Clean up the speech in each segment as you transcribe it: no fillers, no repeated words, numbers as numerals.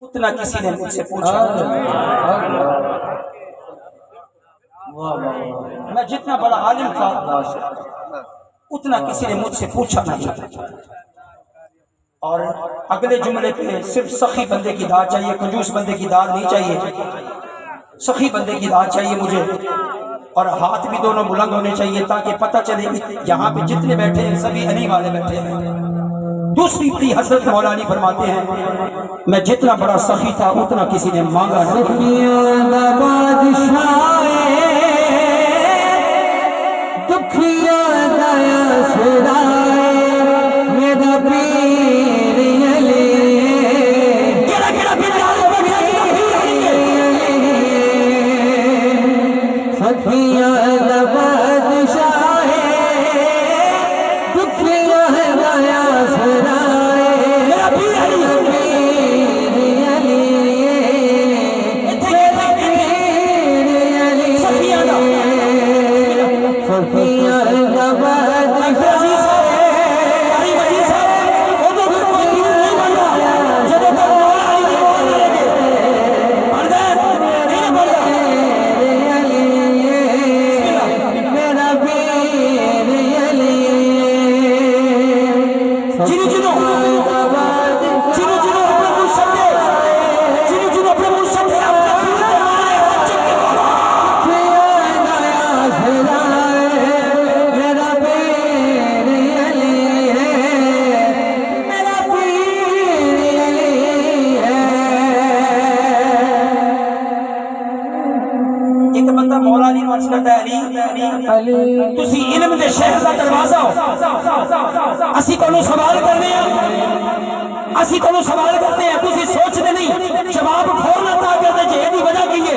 उतना किसी ने मुझसे पूछा। मैं जितना बड़ा आलिम था उतना किसी ने मुझसे पूछा नहीं। और अगले जुमले पे सिर्फ सखी बंदे की दाद चाहिए, कंजूस बंदे की दाद नहीं चाहिए। सखी बंदे की दाद चाहिए मुझे, और हाथ भी दोनों बुलंद होने चाहिए ताकि पता चले यहाँ पे जितने बैठे हैं सभी अली वाले बैठे हैं। दूसरी बड़ी हजरत मौलानी फरमाते हैं, मैं जितना बड़ा सखी था उतना किसी ने मांगा नहीं। तुसी इल्म दे शहर का दरवाजा हो, असी तैनूं सवाल करने हैं, असी तैनूं सवाल करते हैं, तुसी सोचते नहीं, जवाब फौरन अता करते जे दी वजह की है।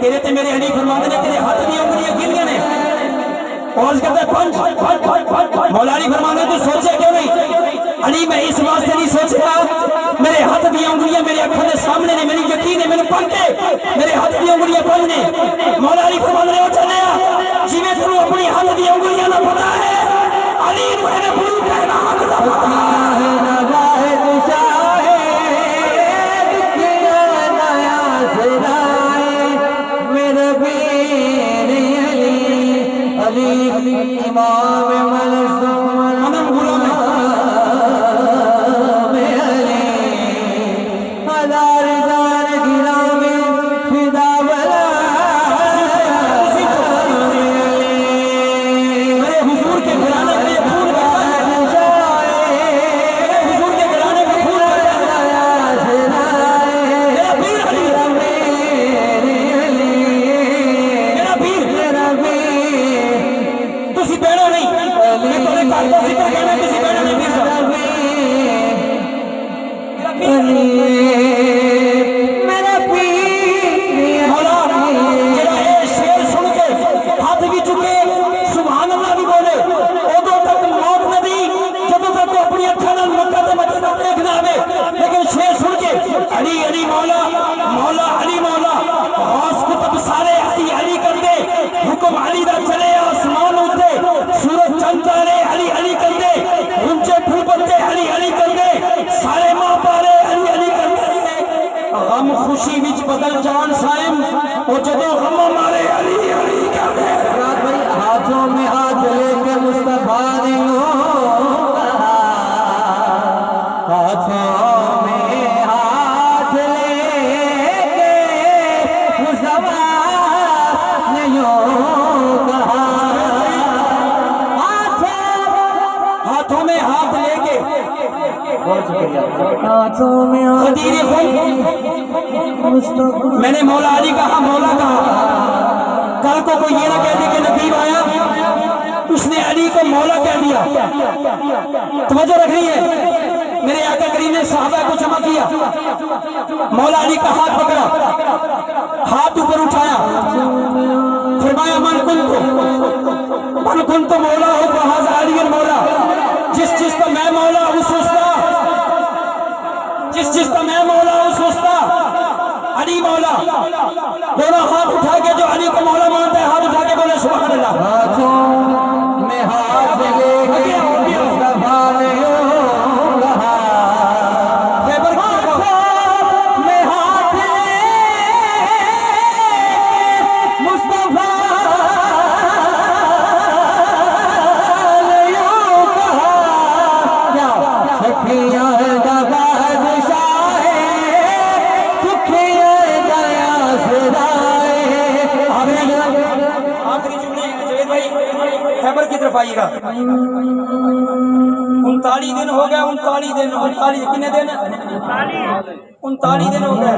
तेरे ते मेरे अली फरमाते ने तेरे हाथ दी उंगलियां गिलियां ने, और कहते पंच मौलानी फरमाते तू सोचे क्यों नहीं? अली मैं इस वास्ते नहीं सोचा, मेरे हाथ दी उंगलियां मेरे अखों के सामने ने, मेरी यकीन है मैंने पढ़ के मेरे हाथ दी उंगलियां पंच ने। मौलानी फरमाते ने चले जिवें तू अपनी हाथ दी उंगलियां ना पता है, अली मैंने गुरु कहना हक दा पता है। नवाहिद शाहे दुखिया नया सिराए मेरे पीर अली, अली इमाम मलसूम मनम गुलाम में अली, हजार जान गिरा में फिदा वाला खुशी विच बदल जान साइम और जदों गम मारे अली अली कहते हैं। हाथों में हाथ लेके मुस्तफा ने हाथों में हाथ लेके मुस्तफा ने कहा, हाथों में हाथ लेके, बहुत शुक्रिया, हाथों में मैंने मौला अली कहा, मौला कहा। कल को कोई ये ना कह दे कि नबीब आया उसने अली को मौला कह दिया। तवज्जो रखनी है, मेरे आका करीम ने सहाबा को जमा किया, मौला अली का हाथ पकड़ा, हाथ ऊपर उठाया, फरमाया मन कुन तो मौला हो वहां अली मौला, जिस चीज का मैं मौला हूं सोचता, जिस चीज का मैं मौला हूं सोचता अली मौला। दोनों हाथ उठा के जो अली को मौला मानता है हाथ उठा के बोले सुभान अल्लाह। हाथों में हाथ लेके मुस्तफा ने कहा, का 39 दिन हो गया, 39 दिन, 39 कितने दिन, 39 दिन हो गए,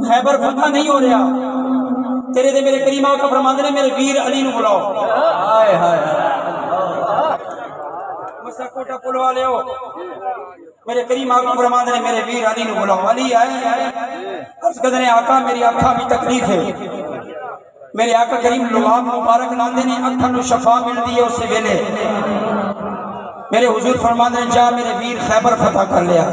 खैबर फतह नहीं हो रहा। तेरे दे मेरे करीम आका फरमांदे ने मेरे वीर अली नूं बुलाओ। हाय हाय मसा कोटा पुल वाले हो, मेरे करीम आका फरमांदे ने मेरे वीर अली नूं बुलाओ। अली आए, अर्ज करदे ने आका मेरी अखा में तकलीफ है। मेरे आका करीम लुआब मुबारक लांदे ने अखा नूं शफा मिलदी है उस वेले। मेरे हुजूर फरमांदे ने जा मेरे वीर खैबर फतह कर लिया।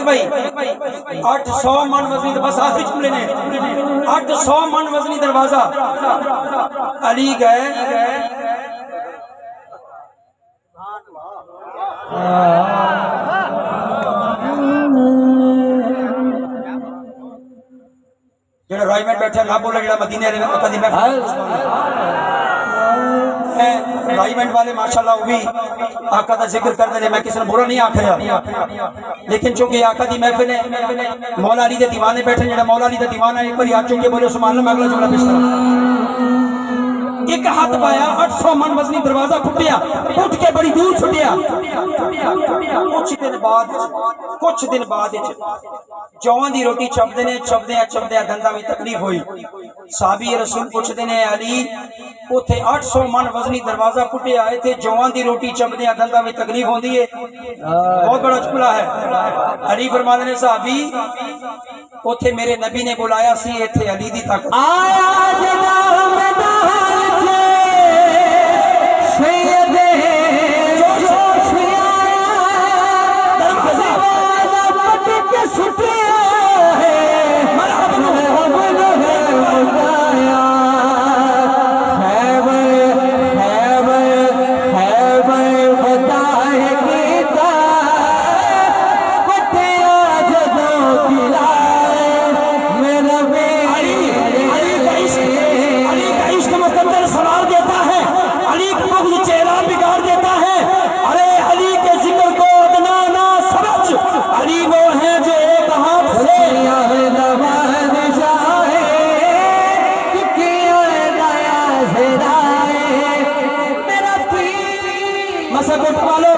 भाई 800 मन वजनी, बस आखिरी जुमले ने 800 मन वजनी दरवाजा। अली गए जो राय में बैठे ना बोले जो मदीने राइवेंट वाले माशाल्लाह वो भी आका का जिक्र करते हैं। मैं किसी ने बुरा नहीं आख रहा, लेकिन चूंकि आका दी महफिल है, मौला अली दे दीवाने बैठे, जो मौला अली दा दीवाना एक बार हाथ चुक के बोले सुभान अल्लाह। मैं अगला जुमला पेश करूं। एक हाथ पाया 800 मन वजनी दरवाजा फुटिया, उठ के बड़ी दूर छुटिया। कुछ दिन बाद जौं दी रोटी चपदे ने, चपदे दंदा में तकलीफ हुई। साहबी रसूल पुछदे ने अली उथे 800 मन वजनी दरवाजा फुटिया, इथे जौं दी रोटी चपदे दंदा में तकलीफ होंदी है, बहुत बड़ा जुमला है। अली फरमाते ने साहबी उथे मेरे नबी ने बुलाया सी, इथे अली दी ताकत आया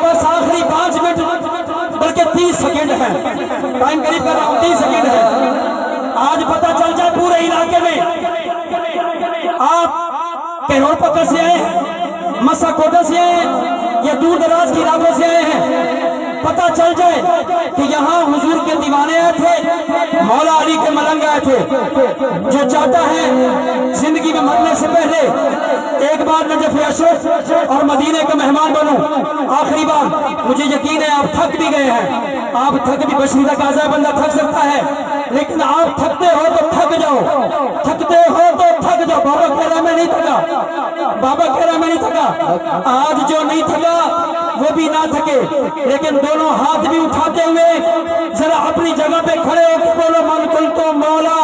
बस आखिरी 5 मिनट बल्कि 30 सेकंड है, टाइम करीब कर रहा हूँ, 30 सेकंड है। आज पता चल जाए पूरे इलाके में आप कैरोल पक्का से आए हैं, मसा कोटा से आए हैं या दूर दराज के इलाकों से आए हैं, पता चल जाए कि यहाँ हुजूर के दीवाने आए थे, मौला अली के मलंग आए थे। जो चाहता है जिंदगी में मरने से पहले एक बार नजफ अशरफ और मदीने का मेहमान बनूं, आखिरी बार। मुझे यकीन है आप थक भी गए हैं, आप थक भी, बशरीदा काज़ा बंदा थक सकता है, लेकिन आप थकते हो तो थक जाओ, थकते हो तो थक जाओ। बाबा कह रहा मैं नहीं थका, बाबा कह रहा मैं नहीं थका। आज जो नहीं थका वो भी ना थके, लेकिन दोनों हाथ भी उठाते हुए जरा अपनी जगह पे खड़े होकर बोलो मन कुल तो मौला